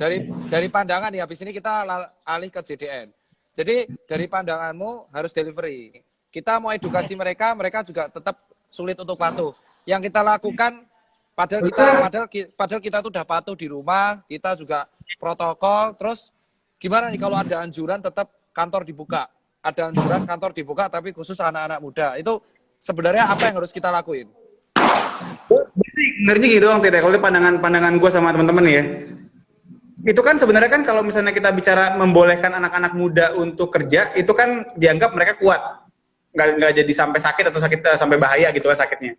dari pandangan ya, habis ini kita alih ke JDN. Jadi dari pandanganmu harus delivery. Kita mau edukasi mereka, mereka juga tetap sulit untuk patuh. Yang kita lakukan padahal kita tuh udah patuh di rumah, kita juga protokol. Terus gimana nih kalau ada anjuran tetap kantor dibuka? Ada anjuran kantor dibuka tapi khusus anak-anak muda. Itu sebenarnya apa yang harus kita lakuin? Ngerti gitu dong, tidak? Kalau itu pandangan gue sama teman-teman ya. Itu kan sebenarnya kan kalau misalnya kita bicara membolehkan anak-anak muda untuk kerja, itu kan dianggap mereka kuat. Nggak jadi sampai sakit atau sampai bahaya gitu lah sakitnya.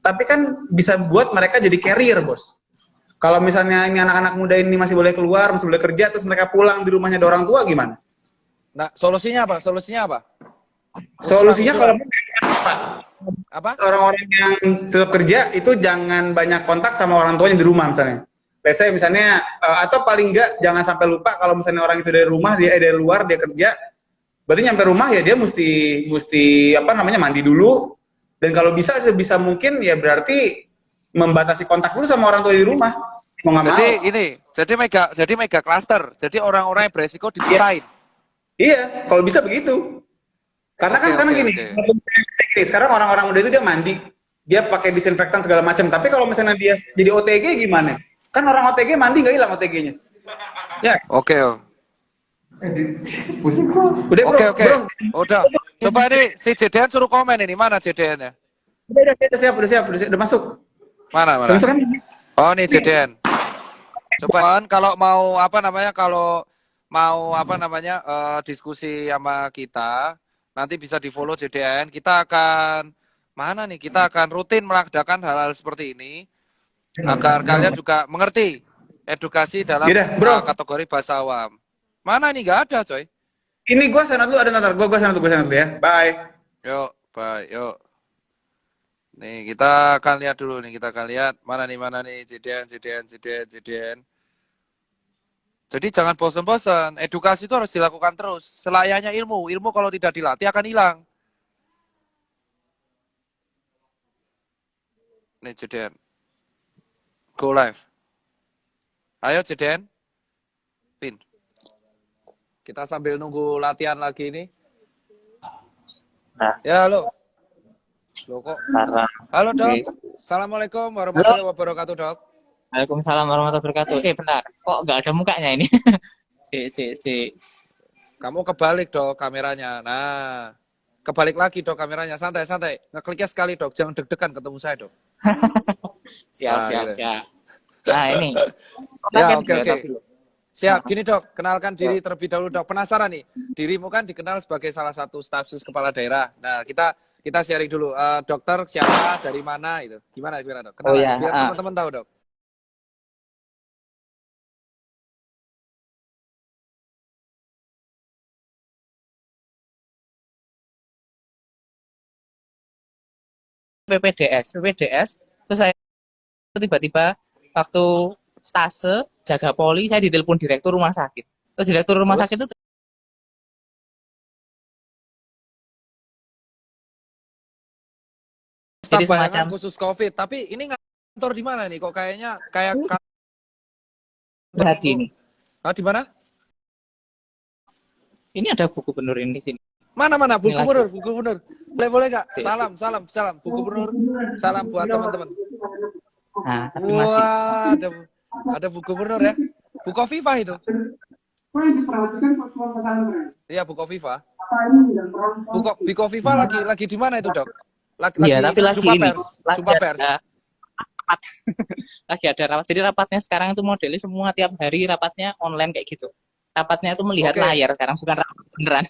Tapi kan bisa buat mereka jadi carrier, bos. Kalau misalnya ini anak-anak muda ini masih boleh keluar, masih boleh kerja, terus mereka pulang di rumahnya ada orang tua gimana? Nah, solusinya apa? Solusinya kalau apa? Orang-orang yang tetap kerja itu jangan banyak kontak sama orang tuanya di rumah misalnya. Let's say misalnya atau paling enggak jangan sampai lupa kalau misalnya orang itu dari rumah dari luar dia kerja, berarti nyampe rumah ya dia mesti mandi dulu, dan kalau bisa sebisa mungkin ya berarti membatasi kontak dulu sama orang tua di rumah. Mau nggak mau. Jadi mega cluster. Jadi orang-orang yang beresiko dipisahin. Iya, kalau bisa begitu. Karena kan sekarang gini, sekarang orang-orang muda itu dia mandi, dia pakai disinfektan segala macam. Tapi kalau misalnya dia jadi OTG gimana? Kan orang OTG mandi nggak hilang OTG-nya. Ya. Oke. Bro. Udah. Coba ini si JDN suruh komen ini, mana JDN-nya? Udah siap, udah masuk. Mana? Udah masuk kan? Oh, nih JDN. Coba kalau mau diskusi sama kita, nanti bisa di-follow JDN. Kita akan rutin melakukan hal-hal seperti ini agar kalian juga mengerti edukasi dalam kategori bahasa awam. Mana nih, nggak ada, coy. Ini gue sana dulu, ada ntar. Gue sana dulu ya. Bye. Yuk. Nih, kita akan lihat dulu nih. Mana nih JDN. Jadi jangan bosan-bosan. Edukasi itu harus dilakukan terus. Selayaknya ilmu. Ilmu kalau tidak dilatih akan hilang. Nih JDN. Go live. Ayo JDN. Pin. Kita sambil nunggu latihan lagi ini. Ya, halo. Loh kok? Halo, Dok. Assalamualaikum warahmatullahi wabarakatuh, Dok. Waalaikumsalam warahmatullahi wabarakatuh. Bentar. Kok nggak ada mukanya ini? Si. Kamu kebalik, Dok, kameranya. Nah, kebalik lagi, Dok, kameranya. Santai. Ngekliknya sekali, Dok. Jangan deg-degan ketemu saya, Dok. Siap. Nah, ini. Ya, oke. Siap. Gini, Dok. Kenalkan diri terlebih dahulu, Dok. Penasaran nih. Dirimu kan dikenal sebagai salah satu staf sus kepala daerah. Nah, kita sharing dulu. Dokter siapa, dari mana itu? Gimana, Dok? Kenalan, biar teman-teman tahu, Dok. PPDS. Terus saya tiba-tiba waktu stase jaga poli, saya ditelepon direktur rumah sakit. Terus direktur rumah sakit itu jadi semacam khusus COVID. Tapi ini kantor di mana nih? Kok kayaknya kayak berarti ini. Di mana? Ini ada buku gubernur ini di sini. Mana buku gubernur. Boleh Kak? Salam buku gubernur. Salam buat teman-teman. Nah, tapi masih ada buku gubernur ya. Buku Viva itu. Iya, buku Viva. Buku Viva lagi di mana itu, Dok? Iya, tapi lagi ini. Sumpah pers. Lagi ada rapat. Jadi rapatnya sekarang itu modelnya semua tiap hari rapatnya online kayak gitu. Rapatnya itu melihat layar sekarang, bukan rapat beneran.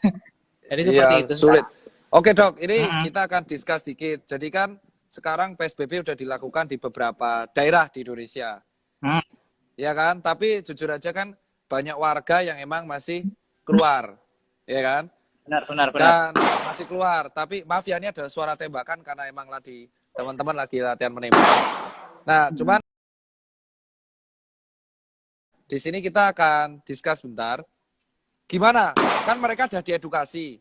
Jadi seperti itu. Sulit. Oke, Dok, ini kita akan discuss dikit. Jadi kan sekarang PSBB udah dilakukan di beberapa daerah di Indonesia. Ya kan? Tapi jujur aja kan banyak warga yang emang masih keluar. Ya kan? Benar. Dan masih keluar. Tapi maaf ya, ini ada suara tembakan karena emang teman-teman lagi latihan menembak. Nah, cuman di sini kita akan discuss bentar. Gimana? Kan mereka sudah diedukasi.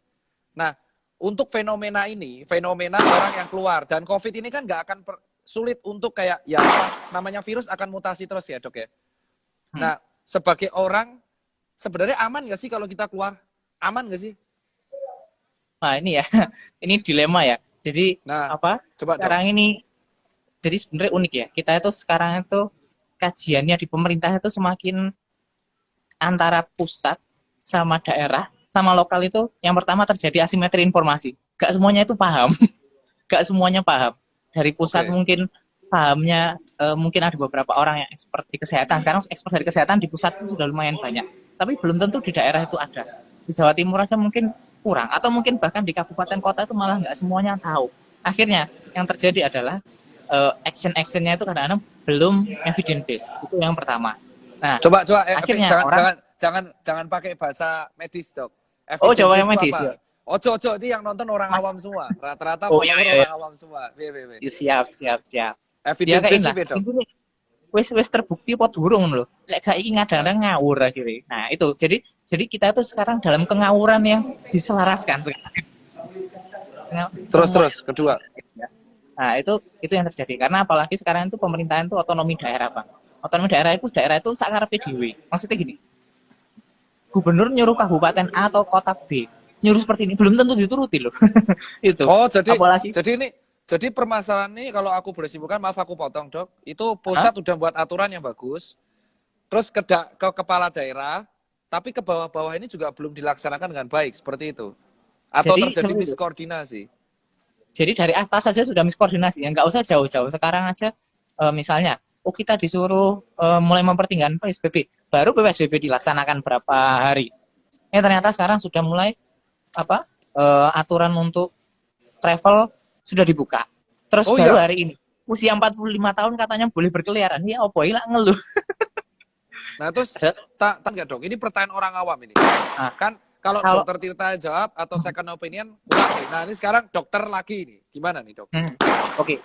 Nah, untuk fenomena orang yang keluar. Dan COVID ini kan nggak akan sulit untuk kayak, ya namanya virus akan mutasi terus ya, Dok ya. Nah, sebagai orang sebenarnya aman nggak sih kalau kita keluar? Aman nggak sih? Nah, ini ya, ini dilema ya. Jadi Nah, apa? coba dong. Sekarang ini jadi sebenarnya unik ya. Kita itu sekarang itu kajiannya di pemerintah itu semakin antara pusat sama daerah sama lokal itu yang pertama terjadi asimetri informasi. Gak semuanya itu paham. Gak semuanya paham. Dari pusat Oke. mungkin pahamnya mungkin ada beberapa orang yang expert di kesehatan. Sekarang expert dari kesehatan di pusat itu sudah lumayan banyak. Tapi belum tentu di daerah itu ada. Di Jawa Timur aja mungkin kurang. Atau mungkin bahkan di kabupaten kota itu malah nggak semuanya tahu. Akhirnya yang terjadi adalah action-actionnya itu kadang-kadang belum evidence based. Itu yang pertama. Nah, Coba akhirnya jangan pakai bahasa medis, Dok. oh Evidence Jawa based yang itu medis apa? ya. Ojo ini yang nonton orang Mas, awam semua. Rata-rata oh iya follower iya, iya. orang awam semua. Be. Siap. Ya Evidence kayak based lah. sih, Dok. Ini wis terbukti apa durung lho. Lek gak iki kadang-kadang ngawur akhirnya. Nah, itu. Jadi kita tuh sekarang dalam kengawuran yang diselaraskan sekarang. Terus kedua. Nah, itu yang terjadi karena apalagi sekarang itu pemerintahan itu otonomi daerah, Bang. Otonomi daerah itu sakarepe dhewe. Maksudnya gini, gubernur nyuruh kabupaten A atau kota B nyuruh seperti ini belum tentu dituruti loh. Itu. Oh, Apalagi jadi permasalahan ini kalau aku boleh simpulkan, maaf aku potong, Dok. Itu pusat udah buat aturan yang bagus. Terus ke kepala daerah, tapi ke bawah-bawah ini juga belum dilaksanakan dengan baik, seperti itu. Atau terjadi miskoordinasi. Jadi dari atas saja sudah miskoordinasi, ya nggak usah jauh-jauh. Sekarang aja misalnya, kita disuruh mulai mempertinggalkan PSBB, baru PSBB dilaksanakan berapa hari. Ternyata sekarang sudah mulai aturan untuk travel sudah dibuka. Terus baru hari ini, usia 45 tahun katanya boleh berkeliaran. Ya apa ilang ngeluh. Nah terus nggak dong, ini pertanyaan orang awam ini. Kan kalau dokter Tirta jawab atau second opinion kurang nih. Nah ini sekarang dokter lagi ini, gimana nih dok? Oke.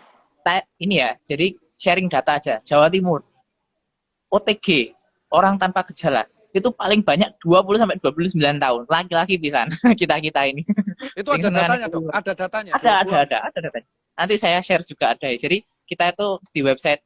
Ini ya, jadi sharing data aja. Jawa Timur, OTG, orang tanpa gejala, itu paling banyak 20-29 tahun. Laki-laki pisan, kita ini. Itu ada datanya dok? Ada datanya? Ada datanya. Nanti saya share juga ada ya. Jadi kita itu di website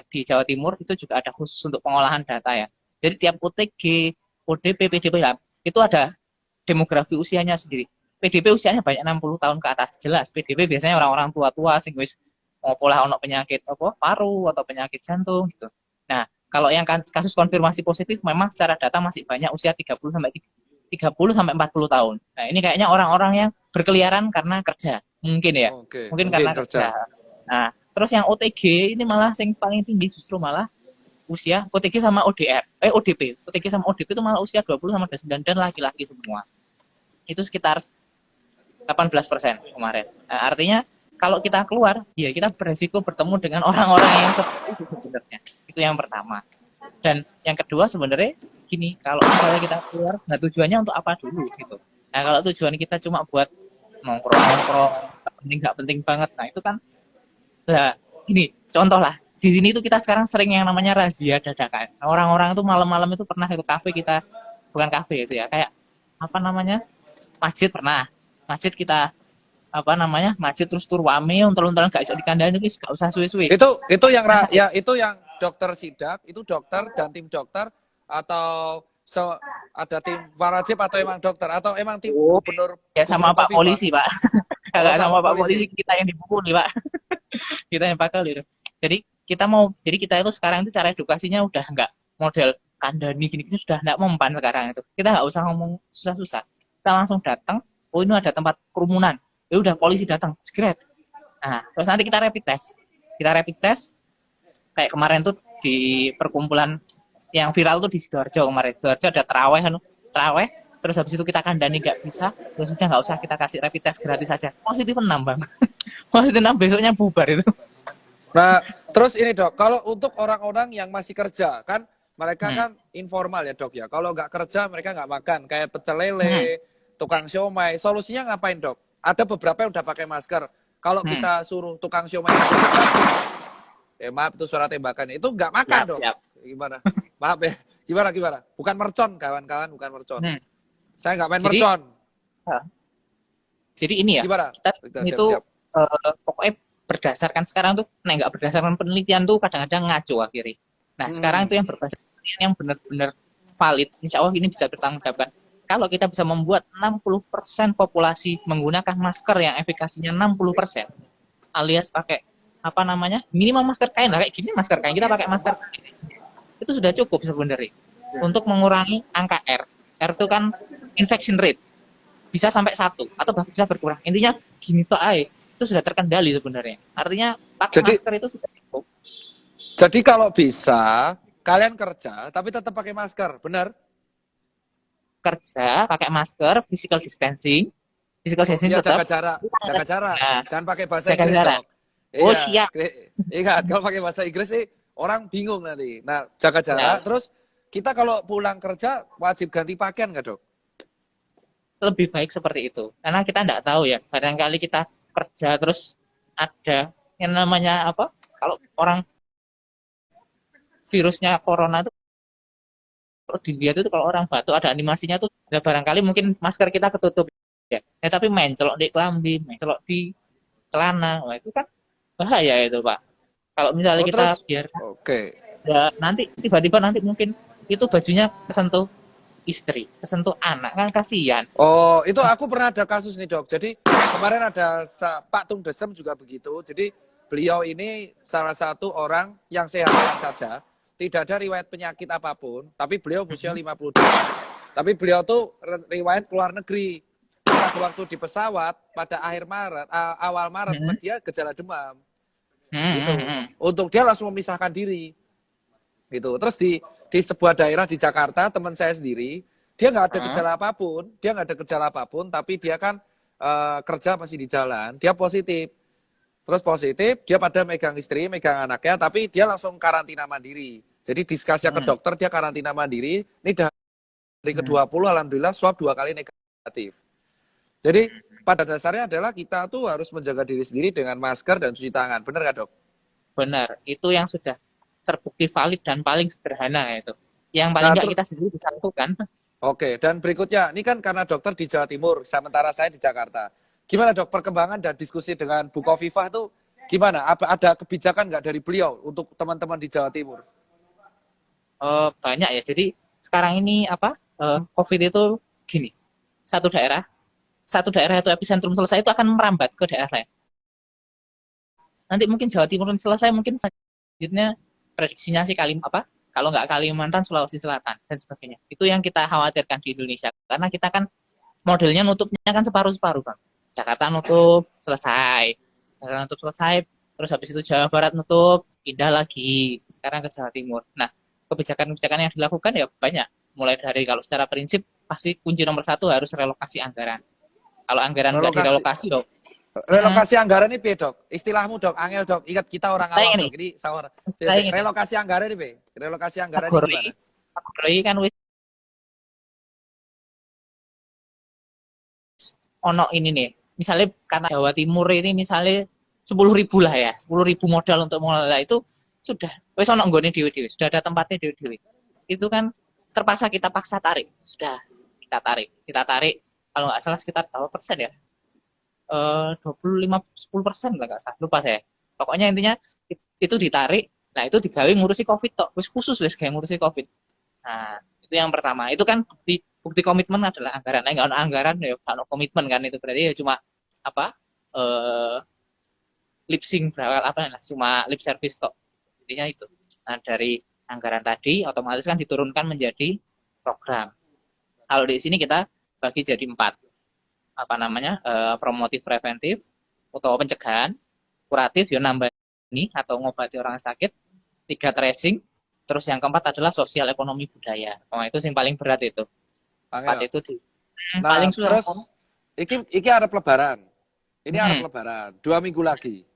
di Jawa Timur itu juga ada khusus untuk pengolahan data ya. Jadi tiap OTG, ODP, PDP itu ada demografi usianya sendiri. PDP usianya banyak 60 tahun ke atas, jelas. PDP biasanya orang-orang tua-tua sing wis pola ono penyakit paru atau penyakit jantung gitu. Nah, kalau yang kasus konfirmasi positif memang secara data masih banyak usia 30 sampai 40 tahun. Nah, ini kayaknya orang-orang yang berkeliaran karena kerja. Mungkin ya. Mungkin karena kerja. Nah, terus yang OTG ini malah yang paling tinggi justru malah usia OTG sama ODP. OTG sama ODP itu malah usia 20 sampai 29 dan laki-laki semua. Itu sekitar 18% kemarin. Nah, artinya kalau kita keluar, ya kita beresiko bertemu dengan orang-orang yang seperti itu sebenarnya. Itu yang pertama. Dan yang kedua sebenarnya gini, kalau misalnya kita keluar, nah tujuannya untuk apa dulu gitu. Nah, kalau tujuan kita cuma buat nongkrong, nggak penting banget. Nah, itu kan gini, contoh lah. Di sini itu kita sekarang sering yang namanya razia dadakan. Nah, orang-orang itu malam-malam itu pernah ke kafe kita, bukan kafe itu ya, kayak masjid pernah. Masjid kita masjid terus tur wame untel-untelan gak iso dikandani wis gak usah suwe-suwe. Itu yang dokter sidak, itu dokter dan tim dokter atau ada tim warajib atau emang dokter atau emang tim gubernur ya sama Pak Polisi, Pak. Kalau sama Pak Polisi kita yang dipukuli, Pak. Kita yang pakal itu. Jadi kita itu sekarang itu cara edukasinya udah enggak model kandani gini-gini sudah enggak mempan sekarang itu. Kita enggak usah ngomong susah-susah. Kita langsung datang, ini ada tempat kerumunan. Ya udah polisi datang, segret. Nah, terus nanti kita rapid test. Kayak kemarin tuh di perkumpulan yang viral tuh di Sidoarjo kemarin. Sidoarjo ada terawih, terus habis itu kita kandani nggak bisa, terus sudah nggak usah kita kasih rapid test gratis saja. Positif 6 bang. Positif 6 besoknya bubar itu. Nah, terus ini dok, kalau untuk orang-orang yang masih kerja kan mereka kan informal ya dok ya. Kalau nggak kerja mereka nggak makan, kayak pecel lele, tukang siomay. Solusinya ngapain dok? Ada beberapa yang udah pakai masker. Kalau kita suruh tukang siomay, maaf itu suara tembakan, itu nggak makan dok. Gimana? Maaf ya. Gimana? Bukan mercon kawan-kawan, bukan mercon. Saya nggak main mercon. Jadi ini ya. Gimana? Kita itu pokoknya berdasarkan sekarang tuh, nggak berdasarkan penelitian tuh kadang-kadang ngaco akhirnya. Nah sekarang itu yang berdasarkan yang benar-benar valid, insya Allah ini bisa bertanggung jawabkan. Kalau kita bisa membuat 60% populasi menggunakan masker yang efikasinya 60%, alias pakai apa namanya, minimal masker kain lah, kayak gini masker kain, kita pakai masker kain, itu sudah cukup sebenarnya untuk mengurangi angka R. R itu kan infection rate, bisa sampai 1 atau bahkan bisa berkurang. Intinya gini toh aja, itu sudah terkendali sebenarnya. Artinya pakai masker itu sudah cukup. Jadi kalau bisa kalian kerja tapi tetap pakai masker, benar? Kerja pakai masker, physical distancing Ya, tetap. jaga jarak. Nah, Jangan pakai bahasa jaga Inggris jarak. dong. Oh Iya, siap. ingat kalau pakai bahasa Inggris sih orang bingung nanti. Nah, jaga jarak. Ya. Terus kita kalau pulang kerja wajib ganti pakaian nggak, Dok? Lebih baik seperti itu, karena kita nggak tahu ya, barangkali kita kerja terus ada yang namanya apa, kalau orang virusnya corona itu kalau dilihat itu kalau orang batuk ada animasinya tuh ya barangkali mungkin masker kita ketutup ya, tapi mencelok di kelambi, mencelok di celana, wah itu kan bahaya itu Pak. Kalau misalnya kita Terus, biar oke. ya nanti tiba-tiba nanti mungkin itu bajunya kesentuh istri, kesentuh anak, kan kasihan. Oh, itu aku pernah ada kasus nih, Dok. Jadi kemarin ada Pak Tung Desem juga begitu. Jadi beliau ini salah satu orang yang sehat saja, tidak ada riwayat penyakit apapun, tapi beliau usia 52. Tapi beliau tuh riwayat keluar negeri. Waktu di pesawat pada akhir Maret, awal Maret, dia gejala demam. Gitu. Untuk dia langsung memisahkan diri. Gitu. Terus di sebuah daerah di Jakarta, teman saya sendiri, dia nggak ada gejala apapun, tapi dia kan kerja masih di jalan, dia positif. Terus positif, dia pada megang istri, megang anaknya, tapi dia langsung karantina mandiri. Jadi diskasnya ke dokter, dia karantina mandiri. Ini dari ke-20, alhamdulillah swab 2 kali negatif. Jadi pada dasarnya adalah kita tuh harus menjaga diri sendiri dengan masker dan cuci tangan. Benar nggak, Dok? Benar, itu yang sudah terbukti valid dan paling sederhana itu. Yang paling nggak kita sendiri bisa lakukan. Oke, dan berikutnya, ini kan karena dokter di Jawa Timur, sementara saya di Jakarta. Gimana, Dok, perkembangan dan diskusi dengan Bu Khofifah itu gimana? Ada kebijakan nggak dari beliau untuk teman-teman di Jawa Timur? Banyak ya, jadi sekarang ini COVID itu gini, satu daerah itu epicentrum selesai itu akan merambat ke daerah lain. Nanti mungkin Jawa Timur selesai, mungkin selanjutnya prediksinya sih kalau nggak Kalimantan, Sulawesi Selatan dan sebagainya. Itu yang kita khawatirkan di Indonesia, karena kita kan modelnya nutupnya kan separuh-separuh Bang. Jakarta nutup selesai, terus habis itu Jawa Barat nutup, pindah lagi sekarang ke Jawa Timur. Nah, kebijakan-kebijakan yang dilakukan ya banyak, mulai dari kalau secara prinsip pasti kunci nomor 1 harus relokasi anggaran. Kalau anggaran nggak direlokasi dok. Relokasi anggaran ini P, Dok. Istilahmu, Dok. Angel, Dok. Ingat kita orang awam, Dok. Ini sawar. Relokasi anggaran ini, P. Relokasi anggaran ini gimana? Agori kan wis ono ini nih. Misalnya kata Jawa Timur ini misalnya 10.000 lah ya. 10.000 modal untuk mulai itu sudah wis ono nggone dhewe-dhewe. Sudah ada tempatnya dhewe-dhewe. Itu kan terpaksa kita paksa tarik. Sudah kita tarik. Kalau nggak salah sekitar berapa persen ya? 10% lah nggak salah, lupa saya. Pokoknya intinya itu ditarik, nah itu digawe ngurusi COVID tok, khusus kayak ngurusi COVID. Nah itu yang pertama, itu kan bukti komitmen adalah anggaran. Nah nggak ada anggaran ya kalau komitmen kan, itu berarti ya cuma lip sync cuma lip service tok. Intinya itu. Nah dari anggaran tadi otomatis kan diturunkan menjadi program. Kalau di sini kita bagi jadi 4. Promotif preventif atau pencegahan, kuratif ya nambah ini atau ngobati orang sakit, 3 tracing, terus yang keempat adalah sosial ekonomi budaya. Itu yang paling berat itu. 4 itu paling susah. Terus iki arep lebaran. Ini arep lebaran, 2 minggu lagi.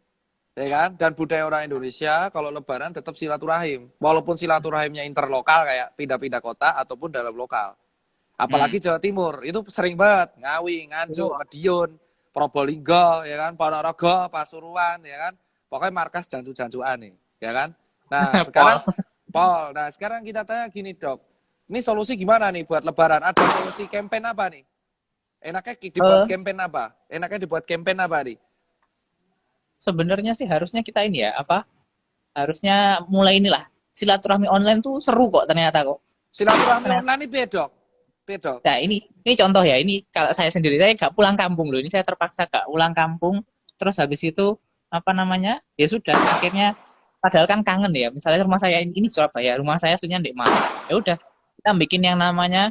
Ya kan? Dan budaya orang Indonesia kalau lebaran tetap silaturahim. Walaupun silaturahimnya interlokal kayak pindah-pindah kota ataupun dalam lokal. Apalagi Jawa Timur, itu sering banget. Ngawi, Nganjuk, Madiun, Probolinggo, ya kan, Ponorogo, Pasuruan, ya kan. Pokoknya markas jancu-jancuan nih, ya kan. Nah, sekarang kita tanya gini, Dok. Ini solusi gimana nih buat lebaran? Ada solusi campaign apa nih? Enaknya dibuat campaign apa nih? Sebenarnya sih harusnya kita ini ya, harusnya mulai inilah. silaturahmi online tuh seru kok ternyata kok. Silaturahmi Ternyata. online ini bedok. Bedok. Nah, ini contoh ya. Ini kalau saya sendiri, saya nggak pulang kampung loh. Ini saya terpaksa nggak pulang kampung. Terus habis itu apa namanya? Ya sudah, akhirnya padahal kan kangen ya. Misalnya rumah saya ini Surabaya, rumah saya aslinya di Malang. Ya udah, kita bikin yang namanya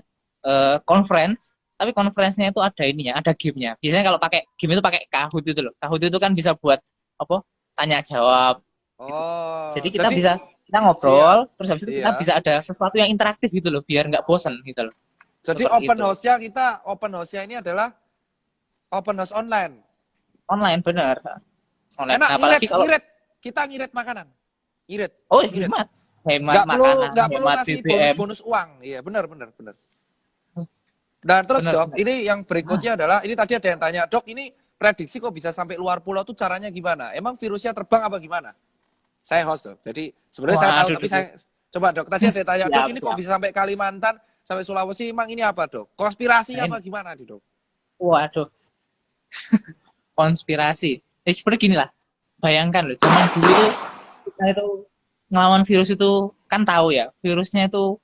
conference. Tapi conference-nya itu ada ininya, ada game-nya. Biasanya kalau pakai game itu pakai Kahoot itu loh. Kahoot itu kan bisa buat apa? Tanya jawab gitu. Oh, Jadi kita ngobrol, terus habis itu kita iya. bisa ada sesuatu yang interaktif gitu loh, biar nggak bosen gitu loh. Jadi Seperti open itu. house-nya open house-nya ini adalah open house online. Online bener. Online. Enak, Nah, apalagi kalau kita ngirit makanan. Ngirit. oh Ngirit. hemat, hemat makanan, Nggak perlu hemat ngasih BBM. bonus uang. Iya, benar. Dan terus Bener, dok, bener. ini yang berikutnya adalah, ini tadi ada yang tanya, dok ini prediksi kok bisa sampai luar pulau tuh caranya gimana? Emang virusnya terbang apa gimana? Saya host dok, jadi sebenarnya saya tahu, Waduh, tapi saya coba dok, tadi ada yang tanya, dok siap, ini kok siap. bisa sampai Kalimantan, sampai Sulawesi, emang ini apa dok? Konspirasi Nah, apa gimana nih dok? waduh, konspirasi. Seperti gini lah, bayangkan loh, zaman dulu tuh kita itu ngelawan virus itu kan tahu ya, virusnya itu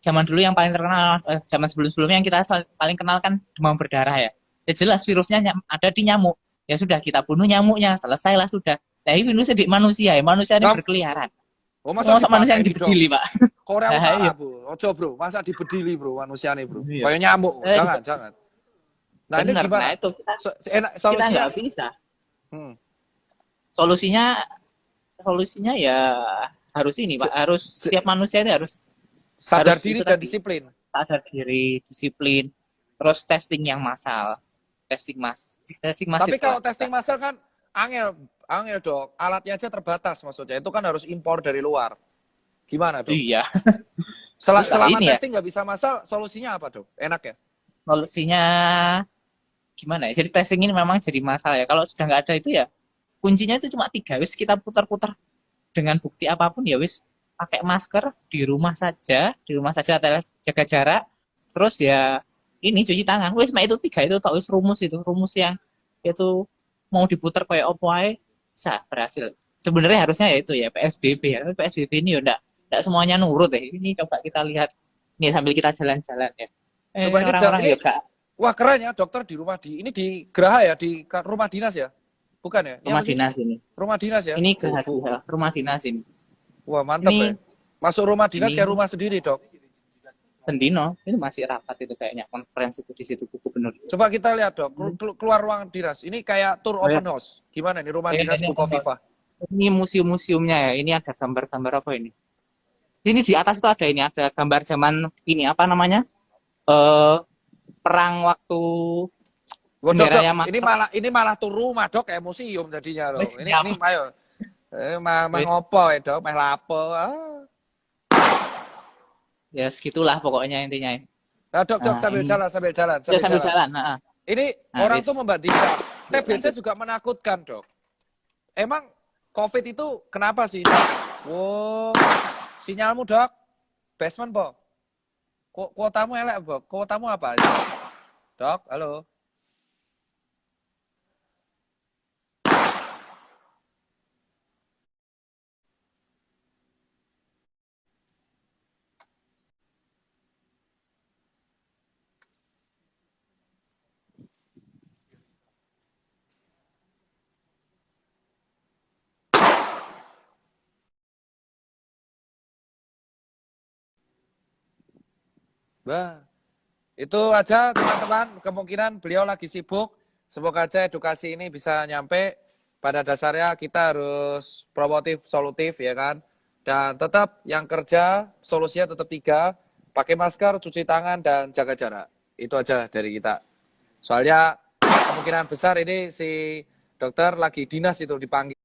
zaman dulu yang paling terkenal, zaman sebelum-sebelumnya yang kita paling kenal kan demam berdarah ya. Ya jelas virusnya ada di nyamuk. Ya sudah kita bunuh nyamuknya, selesailah sudah. Nah ini virusnya di manusia ya, manusia ini Dok, berkeliaran. oh masa Masa manusia yang dipakai dok? dibedili, Pak? Korea Nah, Utara iya. bro, ojo bro, masa dibedili bro manusia nih bro, Iya. kayak nyamuk, Eh, jangan. Nah ini bener, gimana? nah itu kita Solusinya? nggak bisa. Hmm. Solusinya ya harus ini Pak, harus setiap manusia ini harus Sadar harus diri itu dan tadi, disiplin. sadar diri, disiplin, terus testing yang massal, testing masif Tapi kalau lah. testing massal kan angel dok, alatnya aja terbatas maksudnya. Itu kan harus impor dari luar. Gimana dok? Iya. Selama Ini ya, testing nggak bisa massal, solusinya apa dok? Enak ya? solusinya gimana ya? Jadi testing ini memang jadi masalah ya. Kalau sudah nggak ada itu ya, kuncinya itu cuma 3, wis kita putar-putar dengan bukti apapun ya wis, pakai masker di rumah saja jaga jarak, terus ya ini cuci tangan, wis itu 3 itu tak wis rumus yang itu mau diputar kayak opo ae bisa berhasil. Sebenarnya harusnya ya itu ya PSBB ya, tapi PSBB ini ya enggak semuanya nurut ya. Ini coba kita lihat nih sambil kita jalan-jalan ya. Coba Orang-orang ini ya gak wah keren ya dokter ini di Geraha ya, di rumah dinas ya? Bukan ya? rumah dinas ini. Rumah dinas ya? Ini Geraha rumah dinas ini. Wah mantap Ini ya. Masuk rumah dinas ini kayak rumah sendiri dok. Bendino itu masih rapat itu kayaknya konferensi itu di situ tuh gubernur. Coba kita lihat dok, keluar ruang dinas. Ini kayak tour Oh ya, open house. Gimana nih rumah ya, dinas Bukoviva? ini museum-museumnya ya. Ini ada gambar-gambar apa ini? Ini di atas itu ada ini, ada gambar zaman ini apa namanya? Perang waktu Dok, bendera dok, yang ini malah tuh rumah dok kayak museum jadinya loh. wis Ini siap. ayo. Mah ngopo ya dok, mah lapo. Ya segitulah pokoknya intinya. Nah, dok, Nah, sambil ini jalan. ya sambil jalan. Nah, Ini nah orang wis. tuh membandingkan. TBC Lanjut. juga menakutkan dok. Emang COVID itu kenapa sih? Wow, sinyalmu dok, basement po. Kuotamu elek po. Kuotamu apa? Dok, halo. Bah, itu aja teman-teman. Kemungkinan beliau lagi sibuk. Semoga aja edukasi ini bisa nyampe. Pada dasarnya kita harus promotif, solutif ya kan. Dan tetap yang kerja solusinya tetap 3. Pakai masker, cuci tangan, dan jaga jarak. Itu aja dari kita. Soalnya kemungkinan besar ini si dokter lagi dinas itu dipanggil.